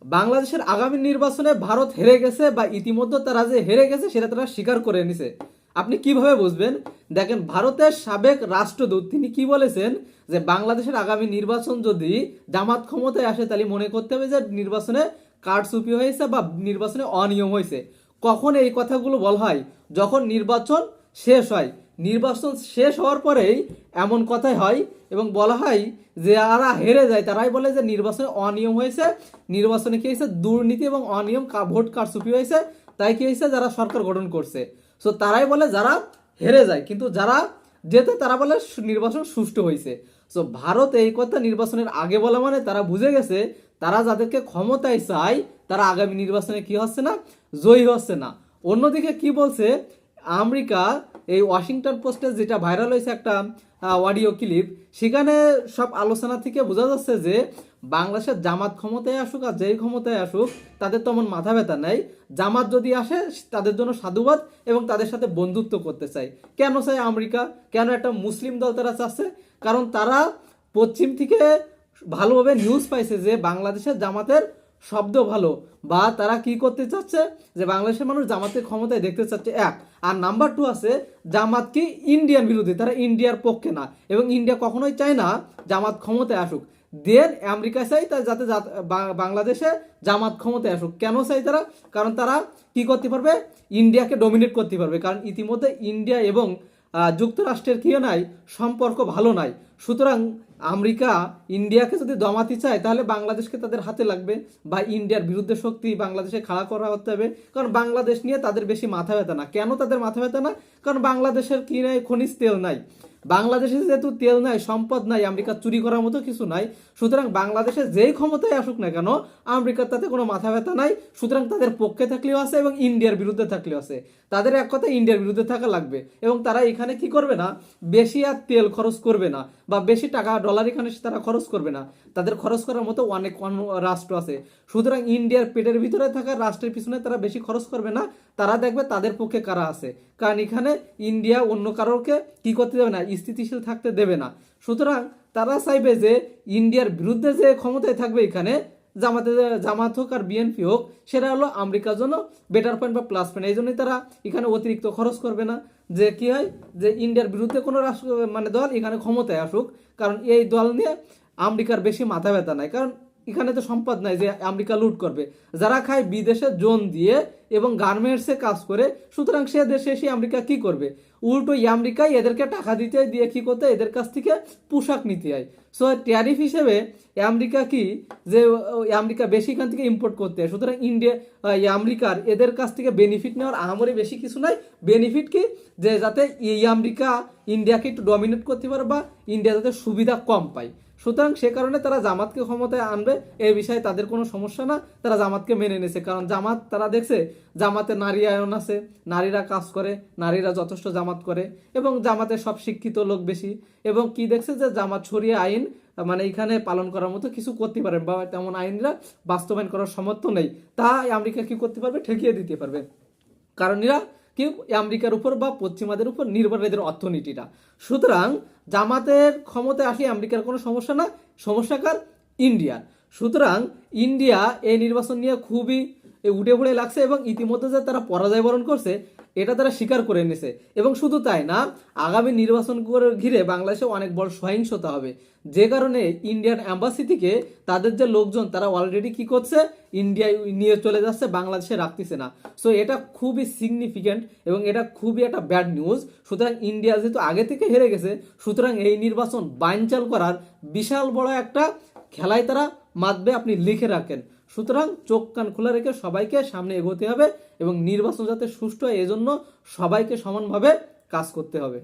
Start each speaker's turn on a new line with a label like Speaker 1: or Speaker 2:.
Speaker 1: বাংলাদেশের আগামী নির্বাচনে ভারত হেরে গেছে বা ইতিমধ্যে তারা যে হেরে গেছে সেটা তারা স্বীকার করে নিছে। আপনি কিভাবে বুঝবেন? দেখেন, ভারতের সাবেক রাষ্ট্রদূত তিনি কি বলেছেন যে বাংলাদেশের আগামী নির্বাচন যদি জামাত ক্ষমতায় আসে তাহলে মনে করতে হবে যে নির্বাচনে কারচুপি হয়েছে বা নির্বাচনে অনিয়ম হয়েছে। কখন এই কথাগুলো বলা হয়? যখন নির্বাচন শেষ হয়। নির্বাচন শেষ হওয়ার পরেই এমন কথাই হয় এবং বলা হয় যে যারা হেরে যায় তারাই বলে যে নির্বাচনে অনিয়ম হয়েছে, নির্বাচনে কি হয়েছে দুর্নীতি এবং অনিয়ম, ভোট কারচুপি হয়েছে, তাই কি হয়েছে যারা সরকার গঠন করছে। সো তারাই বলে যারা হেরে যায়, কিন্তু যারা যেতে তারা বলে নির্বাচন সুষ্ঠু হয়েছে। সো ভারত এই কথা নির্বাচনের আগে বলা মানে তারা বুঝে গেছে তারা যাদেরকে ক্ষমতায় চায় তারা আগামী নির্বাচনে কি হচ্ছে না, জয়ী হচ্ছে না। অন্যদিকে কি বলছে আমেরিকা, এই ওয়াশিংটন পোস্টে যেটা ভাইরাল হয়েছে একটা অডিও ক্লিপ, সেখানে সব আলোচনা থেকে বোঝা যাচ্ছে যে বাংলাদেশের জামাত ক্ষমতায় আসুক আর যেই ক্ষমতায় আসুক তাদের তেমন মাথা ব্যথা নেই। জামাত যদি আসে তাদের জন্য সাধুবাদ এবং তাদের সাথে বন্ধুত্ব করতে চাই। কেন চাই আমেরিকা? কেন একটা মুসলিম দল তারা চাচ্ছে? কারণ তারা পশ্চিম থেকে ভালোভাবে নিউজ পাইছে যে বাংলাদেশের জামাতের শব্দ ভালো, বা তারা কি করতে চাচ্ছে যে বাংলাদেশের মানুষ জামাতের ক্ষমতায় দেখতে চাচ্ছে, এক। আর নাম্বার টু আছে জামাত কি ইন্ডিয়ান বিরোধী, তারা ইন্ডিয়ার পক্ষে না এবং ইন্ডিয়া কখনোই চায় না জামাত ক্ষমতায় আসুক। দেন আমেরিকা চাই তার যাতে বাংলাদেশে জামাত ক্ষমতায় আসুক। কেন চাই তারা? কারণ তারা কি করতে পারবে, ইন্ডিয়াকে ডমিনেট করতে পারবে। কারণ ইতিমধ্যে ইন্ডিয়া এবং যুক্তরাষ্ট্রের কি নাই, সম্পর্ক ভালো নাই। সুতরাং আমেরিকা ইন্ডিয়াকে যদি দমাতে চায় তাহলে বাংলাদেশকে তাদের হাতে লাগবে বা ইন্ডিয়ার বিরুদ্ধে শক্তি বাংলাদেশে খাড়া করা হতে হবে। কারণ বাংলাদেশ নিয়ে তাদের বেশি মাথা ব্যথা না। কেন তাদের মাথা ব্যথা না? কারণ বাংলাদেশের কি নাই, খনিজ তেল নাই। বাংলাদেশে যেহেতু তেল নাই, সম্পদ নাই, আমেরিকা চুরি করার মতো কিছু নাই। সুতরাং বাংলাদেশে যেই ক্ষমতায় আসুক না কেন আমেরিকার তাতে কোনো মাথা ব্যথা নাই। সুতরাং তাদের পক্ষে থাকলেও আছে এবং ইন্ডিয়ার বিরুদ্ধে থাকলেও আছে। তাদের এক কথা ইন্ডিয়ার বিরুদ্ধে থাকা লাগবে এবং তারা এখানে কি করবে না, বেশি আর তেল খরচ করবে না বা বেশি টাকা ডলার এখানে তারা খরচ করবে না। তাদের খরচ করার মতো অনেক রাষ্ট্র আছে। সুতরাং ইন্ডিয়ার পেটের ভিতরে থাকা রাষ্ট্রের পিছনে তারা বেশি খরচ করবে না। তারা দেখবে তাদের পক্ষে কারা আছে। কারণ এখানে ইন্ডিয়া অন্য কারোকে কি করতে দেবে না, স্থিতিশীল থাকতে দেবে না। সুতরাং তারা চাইবে যে ইন্ডিয়ার বিরুদ্ধে যে ক্ষমতায় থাকবে এখানে জামাত হোক আর বিএনপি হোক, সেটা হলো আমেরিকার জন্য বেটার পয়েন্ট বা প্লাস পয়েন্ট। এই জন্যই তারা এখানে অতিরিক্ত খরচ করবে না। যে কি হয় যে ইন্ডিয়ার বিরুদ্ধে কোনো রাষ্ট্র দল এখানে ক্ষমতায় আসুক, কারণ এই দল নিয়ে আমেরিকার বেশি মাথা ব্যথা নাই। কারণ এখানে তো সম্পদ নাই যে আমেরিকা লুট করবে। যারা খায় বিদেশে জোন দিয়ে এবং গার্মেন্টসে কাজ করে, সুতরাং সে দেশে এসে আমেরিকা কি করবে? উল্টো আমেরিকায় এদেরকে টাকা দিতে দিয়ে কি করতে, এদের কাছ থেকে পোশাক নিতে হয়। সো ট্যারিফ হিসেবে আমেরিকা কি যে আমেরিকা বেশি এখান থেকে ইম্পোর্ট করতে হয়। সুতরাং ইন্ডিয়া আমেরিকার এদের কাছ থেকে বেনিফিট নেওয়ার আহামরি বেশি কিছু নাই। বেনিফিট কি, যে যাতে এই আমেরিকা ইন্ডিয়াকে একটু ডমিনেট করতে পারে বা ইন্ডিয়া যাতে সুবিধা কম পায়। সুতরাং সে কারণে তারা জামাতকে ক্ষমতায় আনবে, এই বিষয়ে তাদের কোনো সমস্যা না। তারা জামাতকে মেনে নিয়েছে, কারণ জামাত তারা দেখছে জামাতে নারী আয়ন আছে, নারীরা কাজ করে, নারীরা যথেষ্ট জামাত করে এবং জামাতে সব শিক্ষিত লোক বেশি। এবং কি দেখছে যে জামাত শরিয়া আইন মানে এখানে পালন করার মতো কিছু করতে পারে বা তেমন আইনরা বাস্তবায়ন করার সামর্থ্য নেই। তা আমেরিকা কি করতে পারবে, ঠেকিয়ে দিতে পারবে। কারণ এরা কি আমেরিকার উপর বা পশ্চিমাদের উপর নির্ভর এদের অর্থনীতিটা। সুতরাং জামাতের ক্ষমতায় আসলে আমেরিকার কোনো সমস্যা না, সমস্যা কার, ইন্ডিয়া। সুতরাং ইন্ডিয়া এই নির্বাচন নিয়ে খুবই উঠে পড়ে লাগছে এবং ইতিমধ্যে যে তারা পরাজয় বরণ করছে এটা তারা স্বীকার করে নিছে। এবং শুধু তাই না, আগামী নির্বাচন করে ঘিরে বাংলাদেশে অনেক বড় সহিংসতা হবে, যে কারণে ইন্ডিয়ান অ্যাম্বাসি থেকে তাদের যে লোকজন তারা অলরেডি কি করছে, ইন্ডিয়ায় নিয়ে চলে যাচ্ছে, বাংলাদেশে রাখতেছে না। সো এটা খুবই সিগনিফিক্যান্ট এবং এটা খুবই একটা ব্যাড নিউজ। সুতরাং ইন্ডিয়া যেহেতু আগে থেকে হেরে গেছে, সুতরাং এই নির্বাচন বানচাল করার বিশাল বড় একটা খেলায় তারা মাতবে, আপনি লিখে রাখেন। সুতরাং চোখ কান খোলা রেখে সবাইকে সামনে এগোতে হবে এবং নির্বাচন যাতে সুষ্ঠু হয় এজন্য সবাইকে সমানভাবে কাজ করতে হবে।